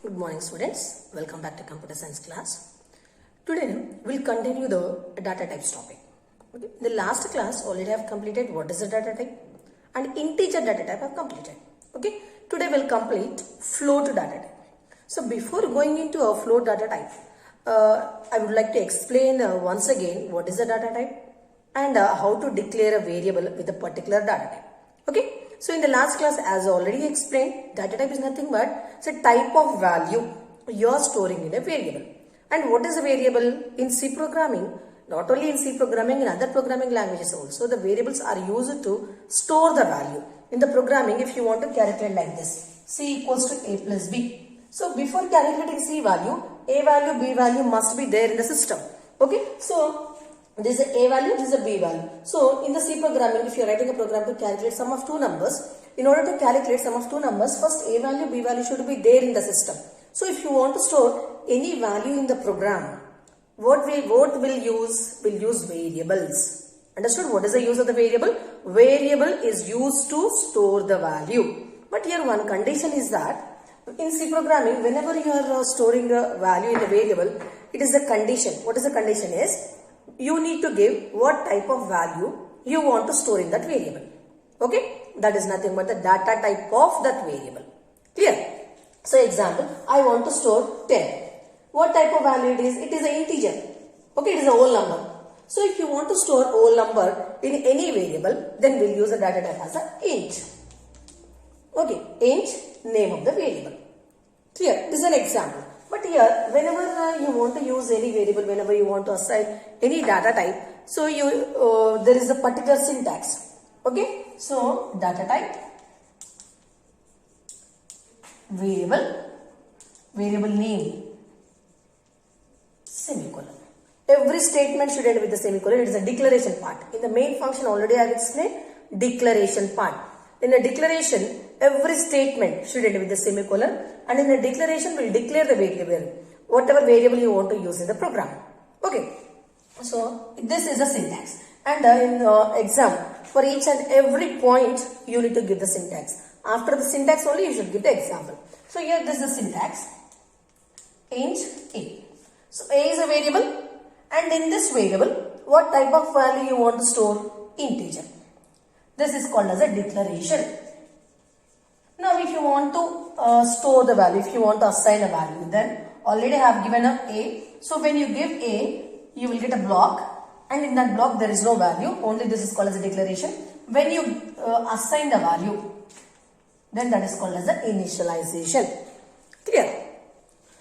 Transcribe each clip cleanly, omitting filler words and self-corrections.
Good morning students, welcome back to computer science class. Today we'll continue the data types topic. Okay. The last class already have completed what is the data type and integer data type have completed. Okay. Today we'll complete float data type. So before going into a float data type, I would like to explain once again what is the data type and how to declare a variable with a particular data type. Okay. So in the last class, as already explained, data type is nothing but it's a type of value you are storing in a variable. And what is a variable? In C programming, not only in C programming, in other programming languages also, the variables are used to store the value. In the programming, if you want to calculate like this, C equals to A plus B. So before calculating C value, A value, B value must be there in the system. Okay, so this is a value, this is a b value. So in the C programming, if you are writing a program to calculate sum of two numbers, in order to calculate sum of two numbers, first a value, b value should be there in the system. So if you want to store any value in the program, what will use? Will use variables. Understood? What is the use of the variable? Variable is used to store the value. But here one condition is that in C programming, whenever you are storing a value in a variable, it is a condition. What is the condition is? You need to give what type of value you want to store in that variable. Okay, that is nothing but the data type of that variable. Clear? So example, I want to store 10. What type of value it is? It is an integer. Okay, it is a whole number. So if you want to store whole number in any variable, then we'll use a data type as an int. Okay, int, name of the variable. Clear? This is an example. But here, whenever you want to use any variable, whenever you want to assign any data type, so there is a particular syntax. Okay, so data type, variable name, semicolon. Every statement should end with the semicolon. It is a declaration part. In the main function, already I have explained declaration part. In a declaration, every statement should end with the semicolon, and in the declaration will declare the variable, whatever variable you want to use in the program. Okay, so this is the syntax, and in exam, for each and every point you need to give the syntax. After the syntax only you should give the example. So here this is the syntax, int a. So a is a variable, and in this variable, what type of value you want to store? Integer. This is called as a declaration. Now if you want to store the value, if you want to assign a value, then already I have given a. So when you give a, you will get a block, and in that block there is no value, only this is called as a declaration. When you assign the value, then that is called as the initialization. Clear?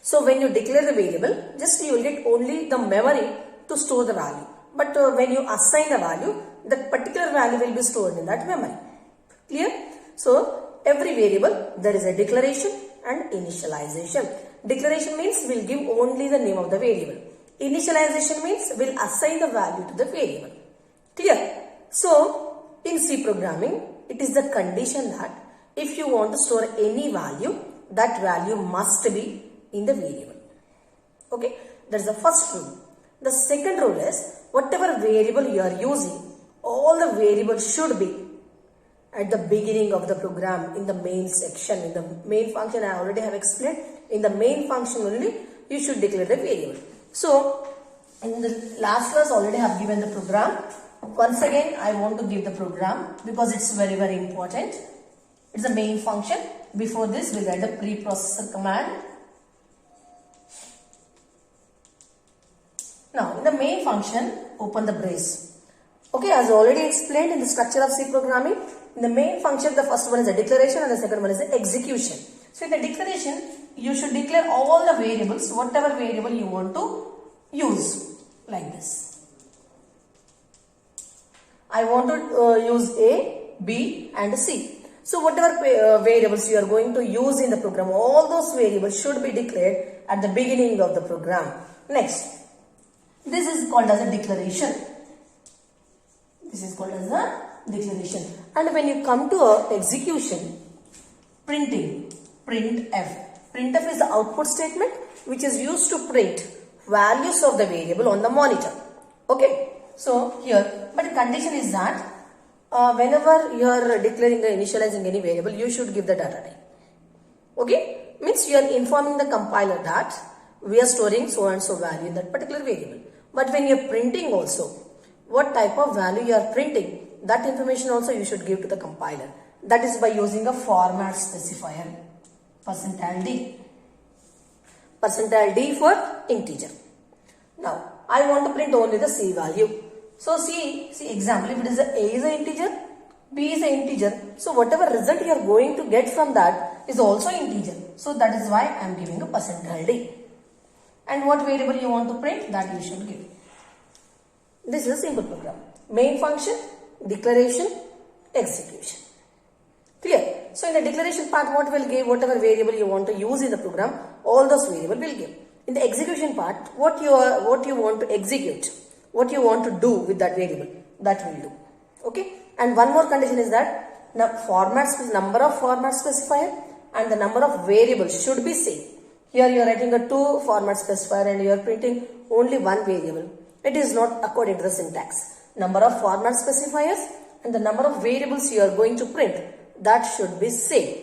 So when you declare the variable, just you will get only the memory to store the value. But when you assign the value, that particular value will be stored in that memory. Clear? So every variable there is a declaration and initialization. Declaration means we'll give only the name of the variable. Initialization means we'll assign the value to the variable. Clear? So in C programming, it is the condition that if you want to store any value, that value must be in the variable. Okay, that's the first rule. The second rule is whatever variable you are using, all the variables should be at the beginning of the program in the main section. In the main function, I already have explained. In the main function only, you should declare the variable. So in the last class, already have given the program. Once again, I want to give the program because it's very, very important. It's the main function. Before this, we'll add the preprocessor command. Now, in the main function, open the brace. Okay, as already explained in the structure of C programming, in the main function, the first one is a declaration and the second one is the execution. So, in the declaration, you should declare all the variables, whatever variable you want to use, like this. I want to use A, B and C. So, whatever variables you are going to use in the program, all those variables should be declared at the beginning of the program. Next, this is called as a declaration. This is called as a declaration. And when you come to a execution, printing, printf. Printf is the output statement which is used to print values of the variable on the monitor. Okay. So here, but the condition is that whenever you are declaring the initializing any variable, you should give the data type. Okay. means you are informing the compiler that we are storing so and so value in that particular variable. But when you are printing also, what type of value you are printing, that information also you should give to the compiler. That is by using a format specifier, %d. %d for integer. Now, I want to print only the C value. So, see example, if it is A is an integer, B is an integer. So, whatever result you are going to get from that is also integer. So, that is why I am giving a %d. And what variable you want to print, that you should give. This is a simple program. Main function, declaration, execution. Clear? So, in the declaration part, what will give, whatever variable you want to use in the program, all those variable will give. In the execution part, what you want to execute, what you want to do with that variable, that will do. Okay? And one more condition is that the number of format specifier and the number of variables should be same. Here you are writing a 2 format specifier and you are printing only one variable. It is not according to the syntax. Number of format specifiers and the number of variables you are going to print, that should be same.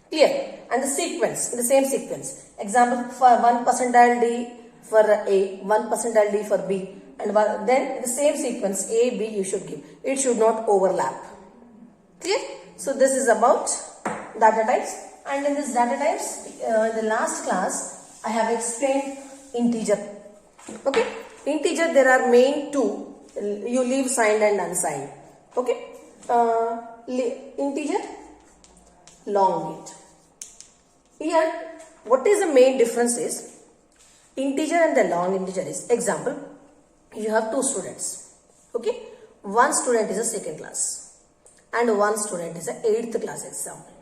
Clear? And the sequence, in the same sequence. Example, for 1%d for A, 1%d for B, and then in the same sequence A, B you should give. It should not overlap. Clear? So this is about data types. And in this data types, in the last class, I have explained integer. Okay? Integer, there are main two. You leave signed and unsigned. Okay? Integer, long int. Here, what is the main difference is, integer and the long integer is, example, you have two students. Okay? One student is a second class and one student is a 8th class example.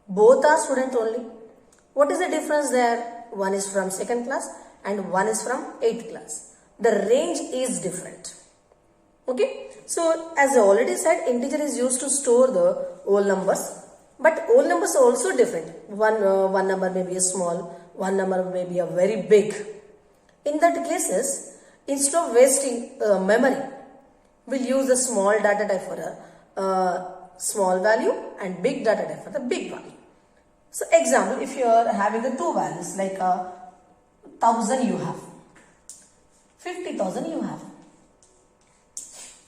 Both are student only. What is the difference there? One is from second class and one is from 8th class. The range is different. Okay? So, as I already said, integer is used to store the whole numbers. But whole numbers are also different. One number may be a small, one number may be a very big. In that cases, instead of wasting memory, we'll use a small data type for a small value and big data type for the big value. So, example, if you are having the two values like 1000 you have, 50,000 you have.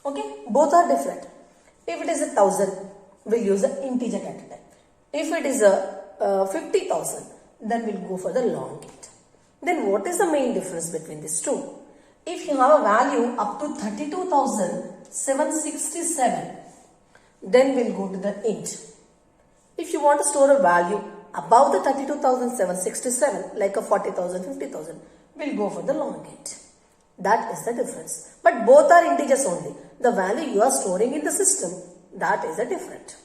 Okay, both are different. If it is 1000, we'll use an integer data type. If it is 50,000, then we'll go for the long int. Then what is the main difference between these two? If you have a value up to 32,767, then we'll go to the int. If you want to store a value above the 32,767, like a 40,000, 50,000, we'll go for the long int. That is the difference. But both are integers only. The value you are storing in the system, that is the different.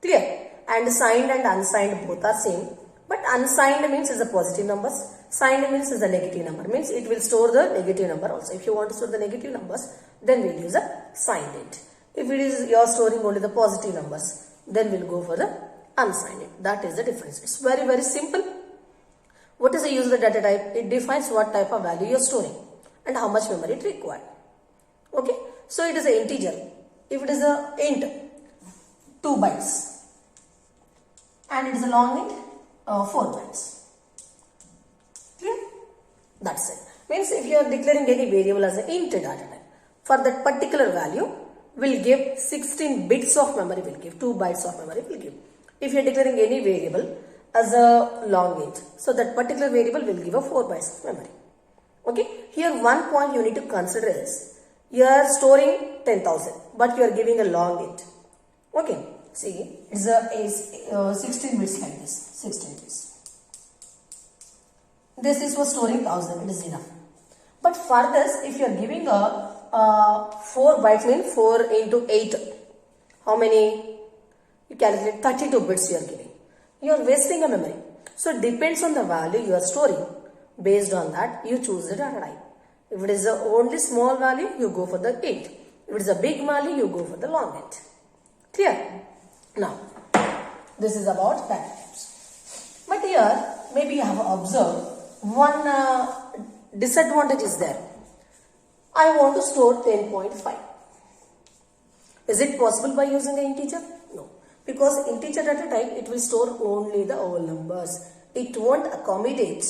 Clear? And signed and unsigned both are same. But unsigned means is the positive numbers. Signed means is the negative number. Means it will store the negative number also. If you want to store the negative numbers, then we'll use a signed int. If it is you are storing only the positive numbers, then we'll go for the unsigned int. That is the difference. It's very, very simple. What is the use of the data type? It defines what type of value you are storing and how much memory it requires. Okay. So it is an integer. If it is a int, 2 bytes. And it is a long int, 4 bytes. Clear? That's it. Means if you are declaring any variable as an int data type, for that particular value, will give 16 bits of memory, will give 2 bytes of memory, will give. If you are declaring any variable as a long int, so that particular variable will give a 4 bytes of memory. Okay. Here one point you need to consider is, you are storing 10,000, but you are giving a long int. Okay. See, it's a 16 bits like this, 16 bits. This is for storing 1000, it is enough. But for this, if you are giving a 4 bytes, means 4 into 8, how many? You calculate 32 bits you are giving. You are wasting a memory. So, it depends on the value you are storing. Based on that, you choose the data type. If it is a only small value, you go for the int. If it is a big value, you go for the long int. Clear? Now, this is about data types. But here, maybe you have observed one disadvantage is there. I want to store 10.5. Is it possible by using an integer? No. Because integer data type, it will store only the whole numbers. It won't accommodate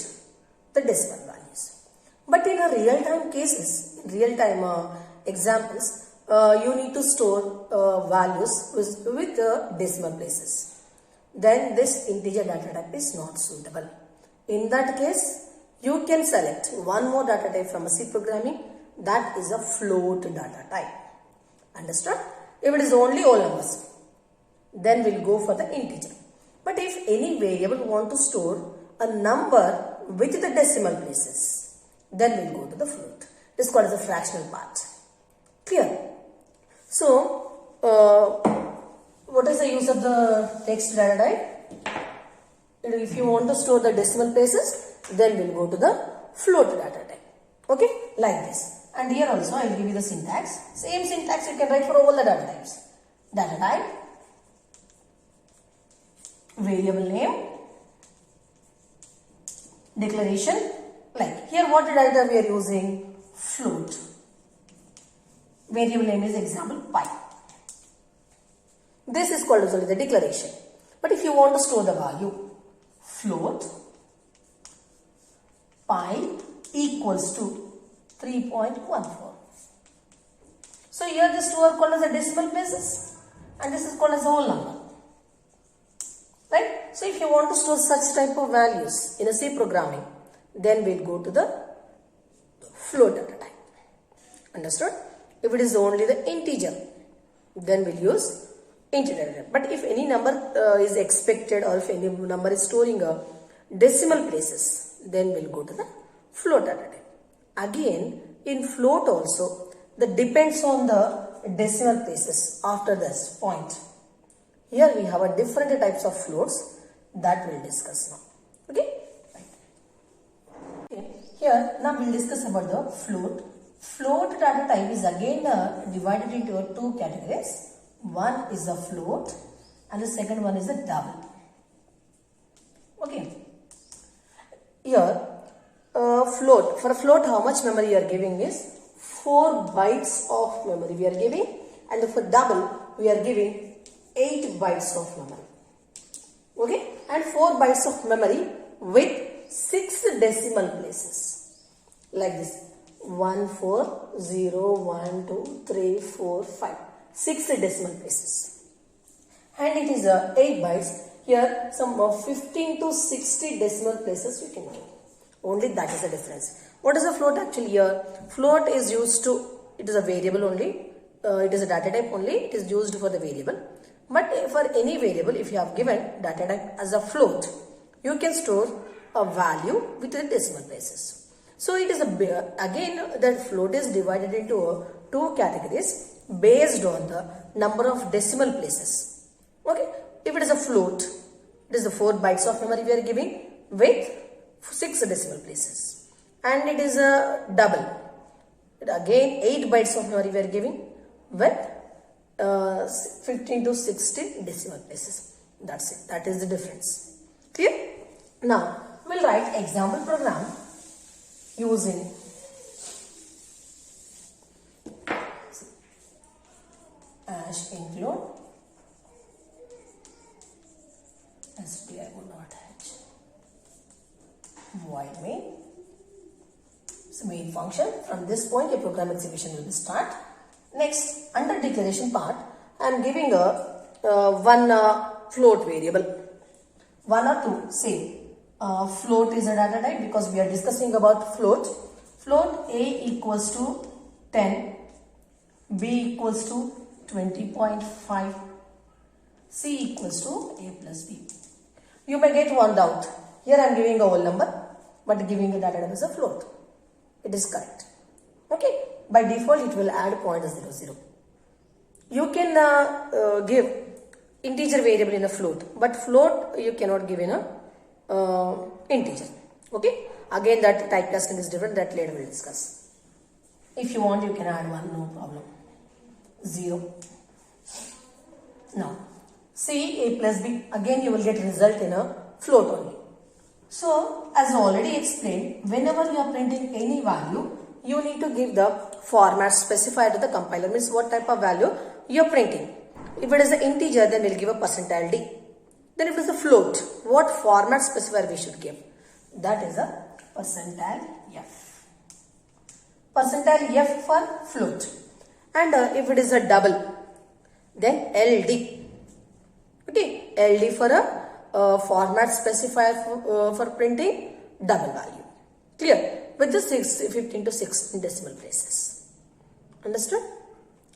the decimal values. But in a real-time cases, in real-time examples, you need to store values with decimal places. Then this integer data type is not suitable. In that case, you can select one more data type from a C programming, that is a float data type. Understood? If it is only whole numbers, then we'll go for the integer. But if any variable want to store a number with the decimal places, then we'll go to the float. This is called as a fractional part. Clear? So, what is the use of the text data type? If you want to store the decimal places, then we'll go to the float data type. Okay, like this. And here also I will give you the syntax. Same syntax you can write for all the data types. Data type, variable name, declaration. Like here, what data type we are using? Float. Variable name is example pi. This is called as only the declaration. But if you want to store the value, float pi equals to 3.14. So here these two are called as the decimal places and this is called as a whole number. Right? So if you want to store such type of values in a C programming, then we'll go to the float data type. Understood? If it is only the integer, then we'll use integer data type. But if any number is expected or if any number is storing a decimal places, then we'll go to the float data type. Again, in float also, that depends on the decimal places after this point. Here we have a different types of floats that we'll discuss now. Okay? Right. Okay. Here now we'll discuss about the float. Float data type is again divided into two categories. One is the float and the second one is the double. Okay. Here float, for a float how much memory you are giving is 4 bytes of memory we are giving, and for double we are giving 8 bytes of memory. Okay, and 4 bytes of memory with 6 decimal places like this: 1 4 0 1 2 3 4 5, 6 decimal places, and it is 8 bytes. Here some 15 to 60 decimal places you can give. Only that is the difference. What is a float actually here? Float is used to, it is a variable only. It is a data type only. It is used for the variable. But for any variable, if you have given data type as a float, you can store a value with the decimal places. So it is again that float is divided into two categories based on the number of decimal places. Okay. If it is a float, it is the 4 bytes of memory we are giving with 6 decimal places, and it is a double. Again 8 bytes of memory we are giving with 15 to 60 decimal places. That's it. That is the difference. Clear? Now we'll write example program using include stdio.h void main. So main function. From this point your program execution will start. Next, under declaration part, I am giving one float variable, 1 or 2. Say float is a data type because we are discussing about float. Float A equals to 10, B equals to 20.5, C equals to A plus B. You may get one doubt. Here I am giving a whole number, but giving a data type as a float. It is correct. Okay. By default, it will add 0.00. You can give integer variable in a float, but float you cannot give in a integer. Okay. Again, that typecasting is different. That later we'll discuss. If you want, you can add 1. No problem. 0. Now, C A plus B. Again, you will get result in a float only. So, as already explained, whenever you are printing any value, you need to give the format specified to the compiler, means what type of value you are printing. If it is an integer, then we'll give a percentile d. Then if it is a float, what format specifier we should give? That is a percentile f. Percentile f for float. And if it is a double, then ld. Okay, ld for a format specifier for printing double value. Clear? With the 15 to 6 in decimal places. Understood?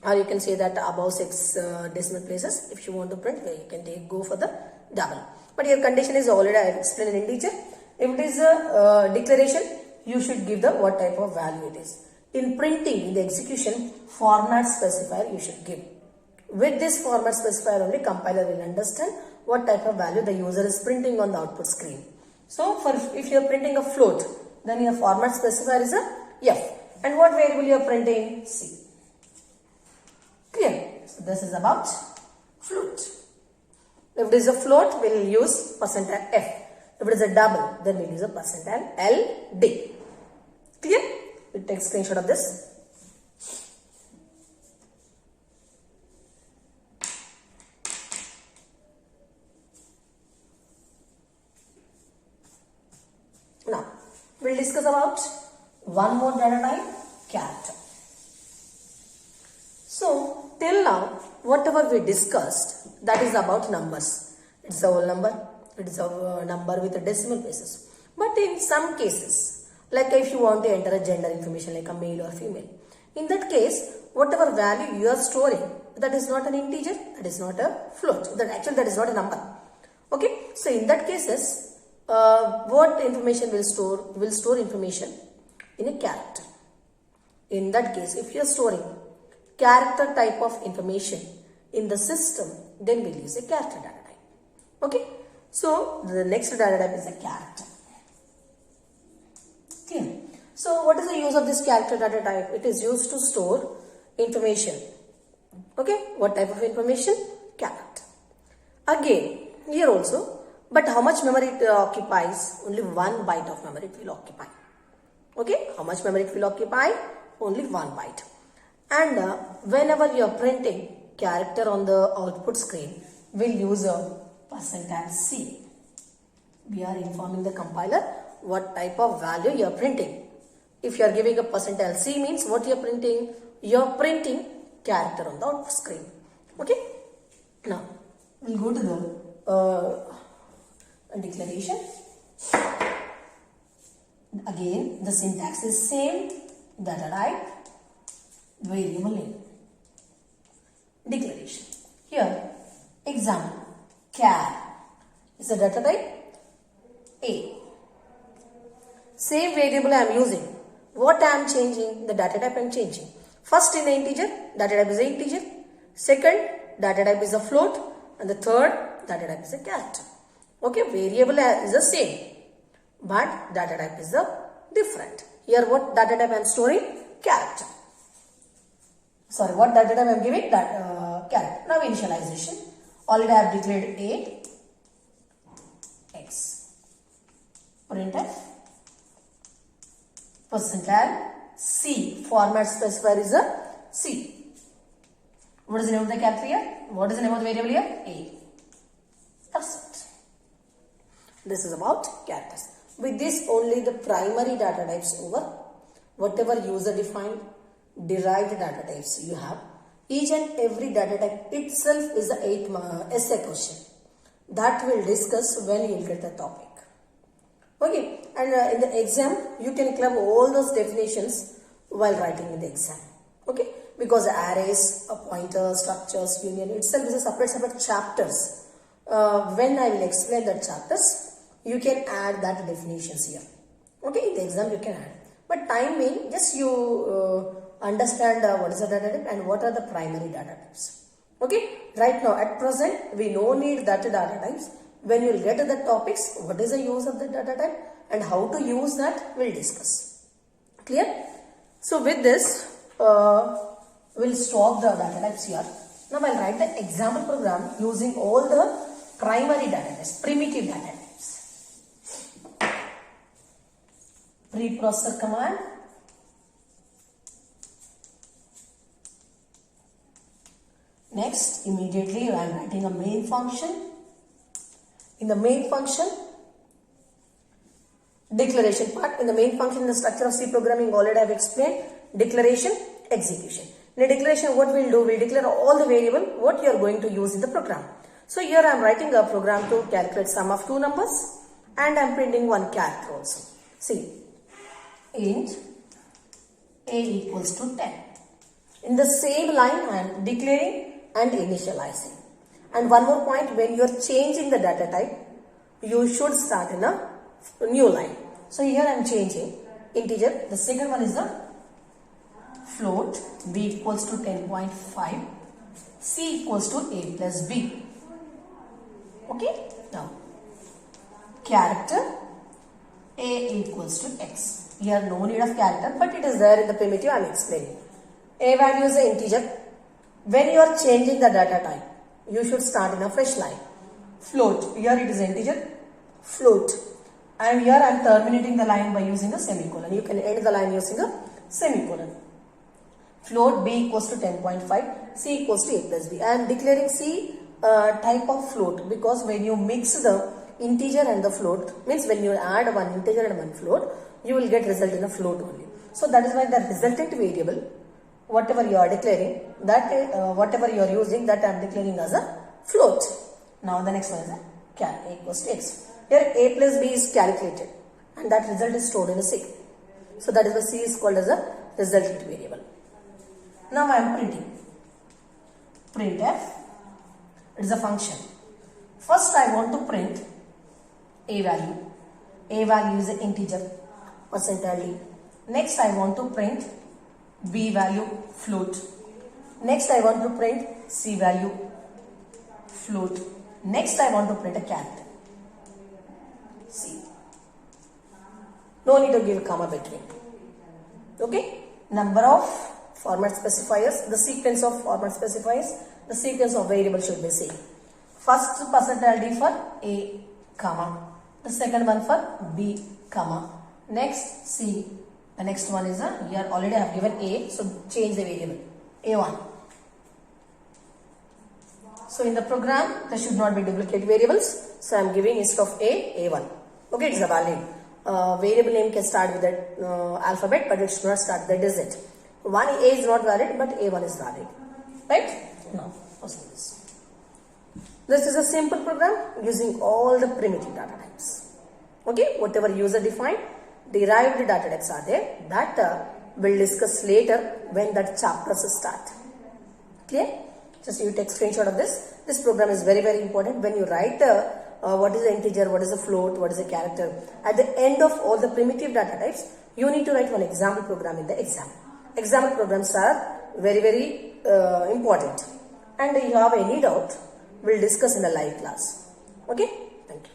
Or you can say that above 6 decimal places. If you want to print, you can go for the double. But your condition is already, I have explained in integer. If it is a declaration, you should give the what type of value it is. In printing, in the execution, format specifier you should give. With this format specifier only, compiler will understand what type of value the user is printing on the output screen. So, if you are printing a float, then your format specifier is a f. And what variable you are printing? C. Clear? So, this is about float. If it is a float, we will use percentile f. If it is a double, then we will use a percentile ld. Clear? We take screenshot of this. Now, we'll discuss about one more data type, character. So, till now, whatever we discussed, that is about numbers. It's a whole number. It is a number with a decimal places. But in some cases, like if you want to enter a gender information like a male or female, in that case, whatever value you are storing, that is not an integer, that is not a float. That is not a number. Okay, so in that cases, what information will store? Will store information in a character. In that case, if you are storing character type of information in the system, then we'll use a character data type. Okay, so the next data type is a character. Okay. So what is the use of this character data type? It is used to store information. Okay, what type of information? Character. Again, here also. But how much memory it occupies? Only 1 byte of memory it will occupy. Okay, how much memory it will occupy? Only 1 byte. And whenever you are printing character on the output screen, we'll use a percentile C. We are informing the compiler what type of value you are printing. If you are giving a percentile C means what you are printing? You are printing character on the output screen. Okay. Now, we'll go to the declaration. Again, the syntax is same. Data type, variable name. Declaration. Here, example, char is the data type A. Same variable I am using. What I am changing? The data type I am changing. First in the integer, data type is an integer. Second, data type is a float. And the third, data type is a character. Okay, variable is the same, but data type is the different. Here what data type I am storing? Character. Sorry, what data type I am giving? That character. Now initialization. Already I have declared A, X. Printf, percentile C. Format specifier is a C. What is the name of the character here? What is the name of the variable here? A. That's it. This is about characters. With this only the primary data types over. Whatever user defined derived data types you have. Each and every data type itself is a 8 essay question. That we'll discuss when you will get the topic. Okay, and in the exam you can club all those definitions while writing in the exam. Okay, because arrays, pointers, structures, union itself is a separate chapters. When I will explain the chapters, you can add that definitions here. Okay, in the exam you can add. But time being, just you understand what is the data type and what are the primary data types. Okay, right now at present we no need that data types. When you will get to the topics, what is the use of the data type and how to use that, we'll discuss. Clear? So with this, we'll stop the data types here. Now I'll write the example program using all the primary data types, primitive data types. Preprocessor command. Next, immediately I am writing a main function. In the main function, declaration part. In the main function, in the structure of C programming, already I have explained declaration, execution. In a declaration, what we'll do, we'll declare all the variable what you are going to use in the program. So here I am writing a program to calculate sum of two numbers and I am printing one character also. See, int a equals to 10. In the same line, I am declaring and initializing. And one more point, when you are changing the data type, you should start in a new line. So here I am changing integer. The second one is the float, b equals to 10.5, c equals to a plus b. Okay, now character a equals to x. Here no need of character, but it is there in the primitive I am explaining. A value is an integer. When you are changing the data type, you should start in a fresh line. Float, here it is integer, float. And here I am terminating the line by using a semicolon. You can end the line using a semicolon. Float b equals to 10.5, c equals to a plus b. I am declaring c type of float because when you mix the integer and the float, means when you add one integer and one float, you will get result in a float only. So that is why the resultant variable, whatever you are declaring, that whatever you are using, that I am declaring as a float. Now the next one is a equals to x. Here a plus b is calculated and that result is stored in a C. So that is why C is called as a resultant variable. Now I am printing. Printf, it is a function. First I want to print a value. A value is an integer, %d. Next I want to print b value, float. Next I want to print c value, float. Next I want to print a character, c. No need to give a comma between. Okay, number of format specifiers, the sequence of format specifiers, the sequence of variables should be same. First %d for a, comma. The second one for b, comma. Next c. The next one is here already I have given a, so change the variable a1. So in the program there should not be duplicate variables, so I am giving instead of a1. Okay, it is a valid. Variable name can start with the alphabet, but it should not start with the digit. One a is not valid, but a1 is valid. Right? Now, proceed this. This is a simple program using all the primitive data types. Okay, whatever user defined, derived data types are there, that we'll discuss later when that chapters start. Clear? Just you take screenshot of this. This program is very, very important. When you write what is the integer, what is the float, what is the character, at the end of all the primitive data types, you need to write one example program in the exam. Example programs are very, very important. And if you have any doubt, we'll discuss in a live class. Okay? Thank you.